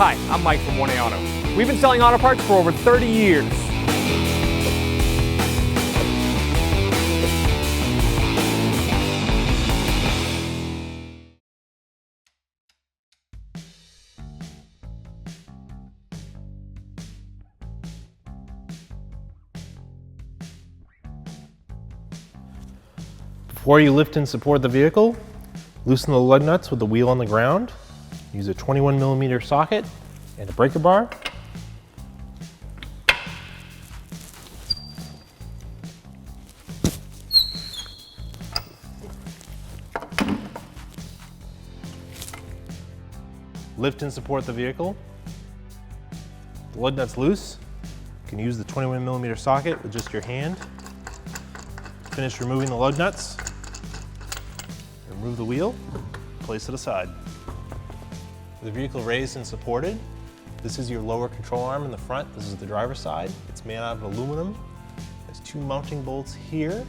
Hi, I'm Mike from 1A Auto. We've been selling auto parts for over 30 years. Before you lift and support the vehicle, loosen the lug nuts with the wheel on the ground. Use a 21mm socket and a breaker bar. Lift and support the vehicle. The lug nut's loose. You can use the 21mm socket with just your hand. Finish removing the lug nuts. Remove the wheel, place it aside. With the vehicle raised and supported, this is your lower control arm in the front. This is the driver's side. It's made out of aluminum. There's two mounting bolts here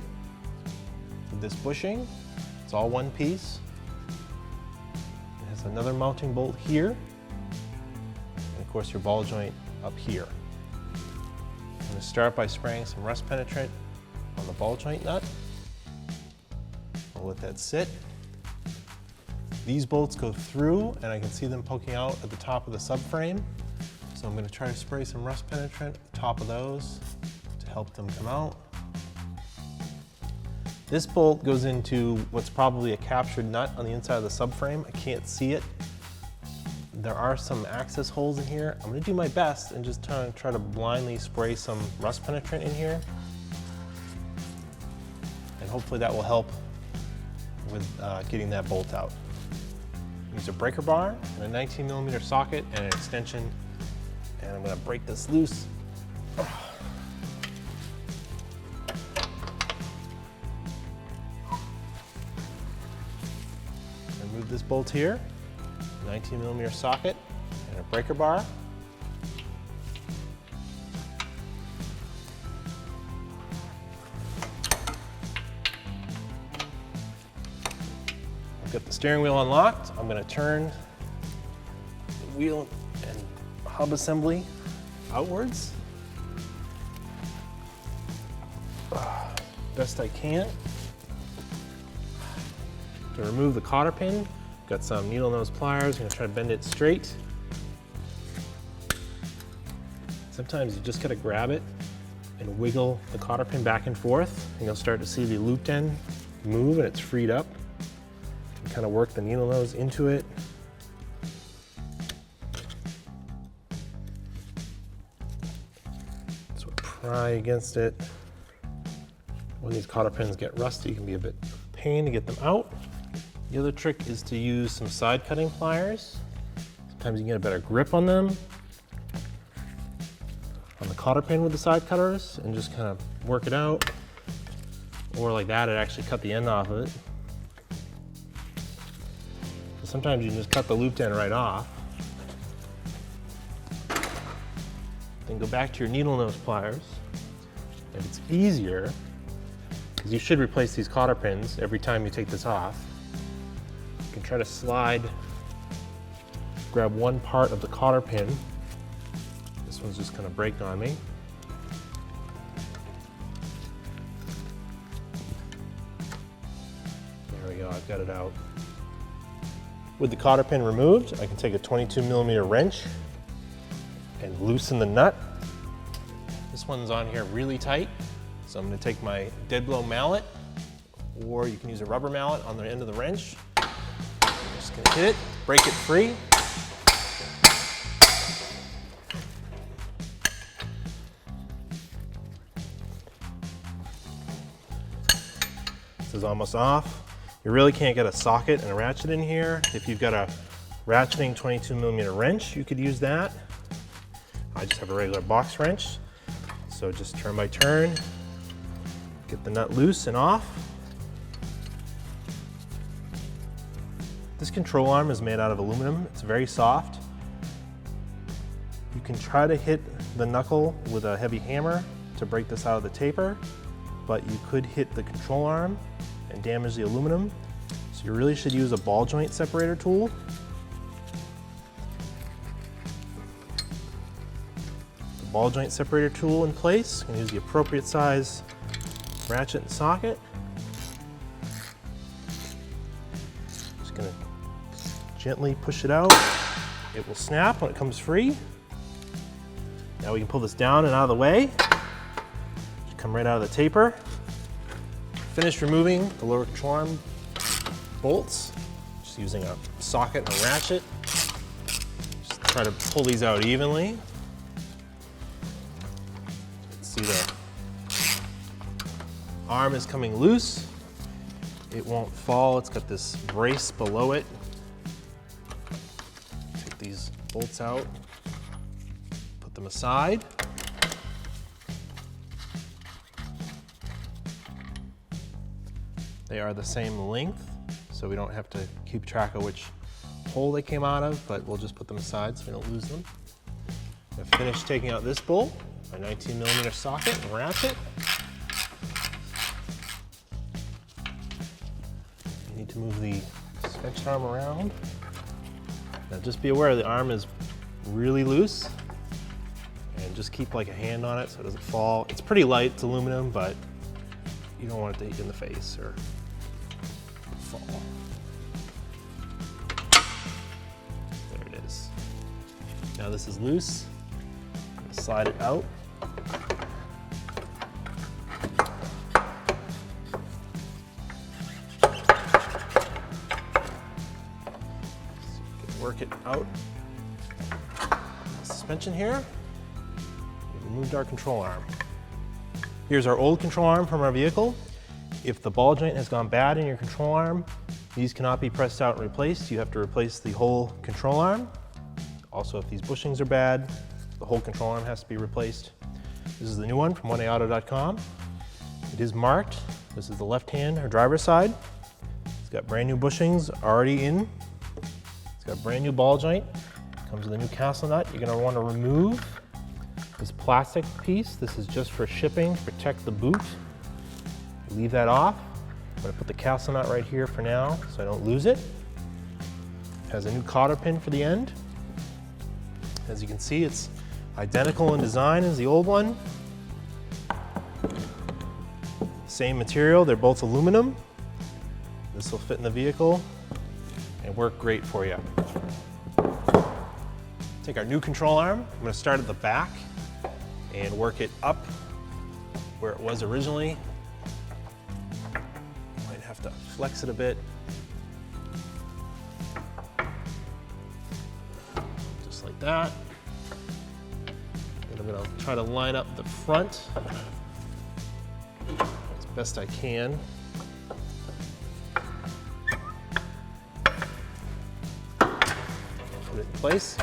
with this bushing. It's all one piece. It has another mounting bolt here. And of course your ball joint up here. I'm going to start by spraying some rust penetrant on the ball joint nut. I'll let that sit. These bolts go through and I can see them poking out at the top of the subframe. So I'm going to try to spray some rust penetrant at the top of those to help them come out. This bolt goes into what's probably a captured nut on the inside of the subframe. I can't see it. There are some access holes in here. I'm going to do my best and just try to blindly spray some rust penetrant in here. And hopefully that will help with getting that bolt out. Use a breaker bar and a 19mm socket and an extension, and I'm going to break this loose. Remove this bolt here, 19mm socket and a breaker bar. Got the steering wheel unlocked. I'm going to turn the wheel and hub assembly outwards. Best I can. To remove the cotter pin, got some needle nose pliers. I'm going to try to bend it straight. Sometimes you just got to grab it and wiggle the cotter pin back and forth, and you'll start to see the looped end move and it's freed up. Kind of work the needle nose into it. So pry against it. When these cotter pins get rusty, it can be a bit of a pain to get them out. The other trick is to use some side cutting pliers. Sometimes you can get a better grip on them, on the cotter pin with the side cutters, and just kind of work it out. Or like that, it actually cut the end off of it. Sometimes you can just cut the looped end right off. Then go back to your needle nose pliers. And it's easier, because you should replace these cotter pins every time you take this off. You can try to slide, grab one part of the cotter pin. This one's just gonna break on me. There we go, I've got it out. With the cotter pin removed, I can take a 22mm wrench and loosen the nut. This one's on here really tight, so I'm going to take my dead blow mallet, or you can use a rubber mallet on the end of the wrench. I'm just going to hit it, break it free. This is almost off. You really can't get a socket and a ratchet in here. If you've got a ratcheting 22mm wrench, you could use that. I just have a regular box wrench. So just turn by turn, get the nut loose and off. This control arm is made out of aluminum. It's very soft. You can try to hit the knuckle with a heavy hammer to break this out of the taper, but you could hit the control arm and damage the aluminum. So you really should use a ball joint separator tool. ball joint separator tool in place. I'm gonna use the appropriate size ratchet and socket. Just gonna gently push it out. It will snap when it comes free. Now we can pull this down and out of the way. Come right out of the taper. Finish removing the lower control arm bolts. Just using a socket and a ratchet. Just try to pull these out evenly. See the arm is coming loose. It won't fall. It's got this brace below it. Take these bolts out, put them aside. They are the same length, so we don't have to keep track of which hole they came out of, but we'll just put them aside so we don't lose them. I've finished taking out this bolt, my 19mm socket and ratchet. You need to move the suspension arm around. Now just be aware the arm is really loose, and just keep like a hand on it so it doesn't fall. It's pretty light, it's aluminum, but you don't want it to hit you in the face or fall. There it is. Now this is loose. I'm gonna slide it out. Work it out. Suspension here. We removed our control arm. Here's our old control arm from our vehicle. If the ball joint has gone bad in your control arm, these cannot be pressed out and replaced. You have to replace the whole control arm. Also, if these bushings are bad, the whole control arm has to be replaced. This is the new one from oneauto.com. It is marked. This is the left hand or driver's side. It's got brand new bushings already in. It's got a brand new ball joint. Comes with a new castle nut. You're gonna wanna remove this plastic piece. This is just for shipping, to protect the boot. Leave that off. I'm gonna put the castle nut right here for now so I don't lose it. It has a new cotter pin for the end. As you can see, it's identical in design as the old one. Same material, they're both aluminum. This will fit in the vehicle and work great for you. Take our new control arm. I'm gonna start at the back and work it up where it was originally. Might have to flex it a bit. Just like that. And I'm gonna try to line up the front as best I can. Put it in place.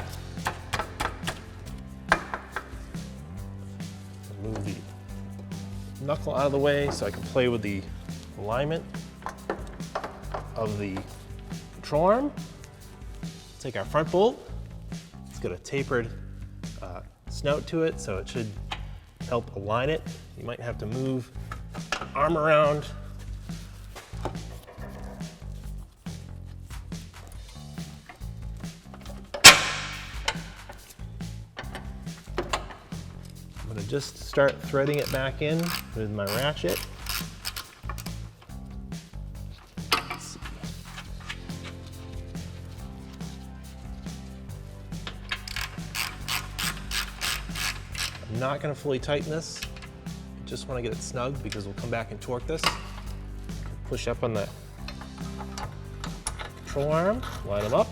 Move the knuckle out of the way so I can play with the alignment of the control arm. Take our front bolt. It's got a tapered snout to it, so it should help align it. You might have to move the arm around. I'm gonna just start threading it back in with my ratchet. Let's see. I'm not gonna fully tighten this. I just wanna get it snug because we'll come back and torque this. Push up on the control arm, line them up.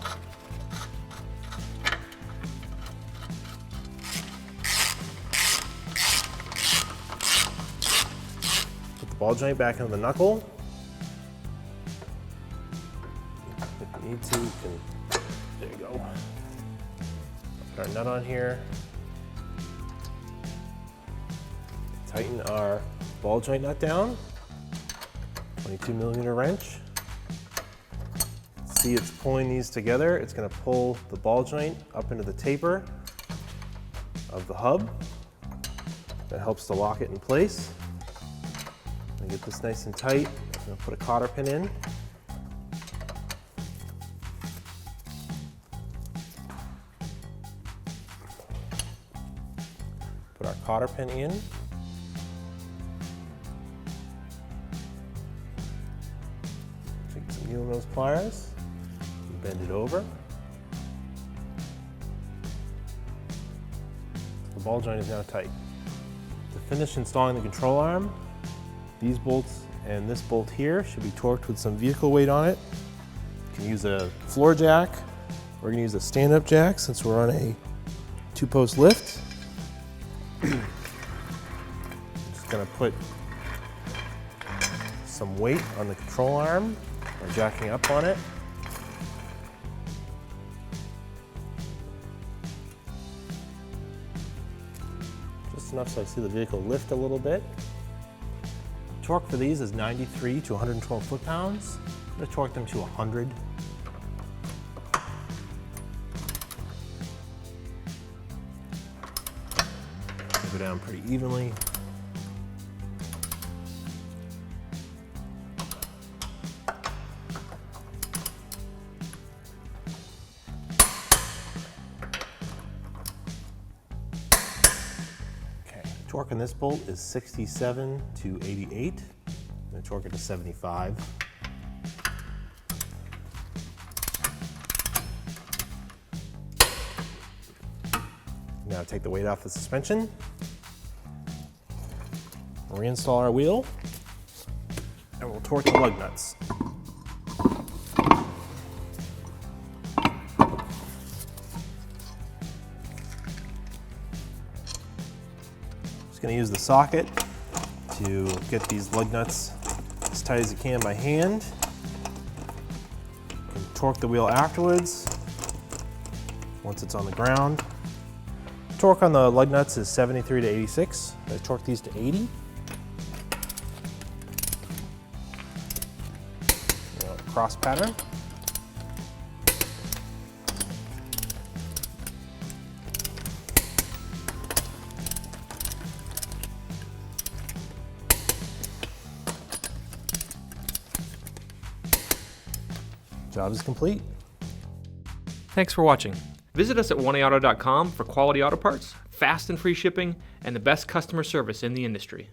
Ball joint back into the knuckle. If you need to, you can, there you go. Put our nut on here. Tighten our ball joint nut down. 22mm wrench. See, it's pulling these together. It's gonna pull the ball joint up into the taper of the hub. That helps to lock it in place. Get this nice and tight. I'm going to put a cotter pin in. Put our cotter pin in. Take some needle nose pliers and bend it over. The ball joint is now tight. To finish installing the control arm, these bolts and this bolt here should be torqued with some vehicle weight on it. You can use a floor jack. We're going to use a stand-up jack since we're on a 2-post lift. Just going to put some weight on the control arm by jacking up on it. Just enough so I see the vehicle lift a little bit. Torque for these is 93 to 112 foot-pounds. I'm going to torque them to 100. Go down pretty evenly. Okay, torque on this bolt is 67 to 88. I'm going to torque it to 75. Now take the weight off the suspension. Reinstall our wheel, and we'll torque the lug nuts. Just going to use the socket to get these lug nuts as tight as you can by hand. And torque the wheel afterwards once it's on the ground. Torque on the lug nuts is 73 to 86. I torque these to 80. Cross pattern. Job is complete. Thanks for watching. Visit us at oneauto.com for quality auto parts, fast and free shipping, and the best customer service in the industry.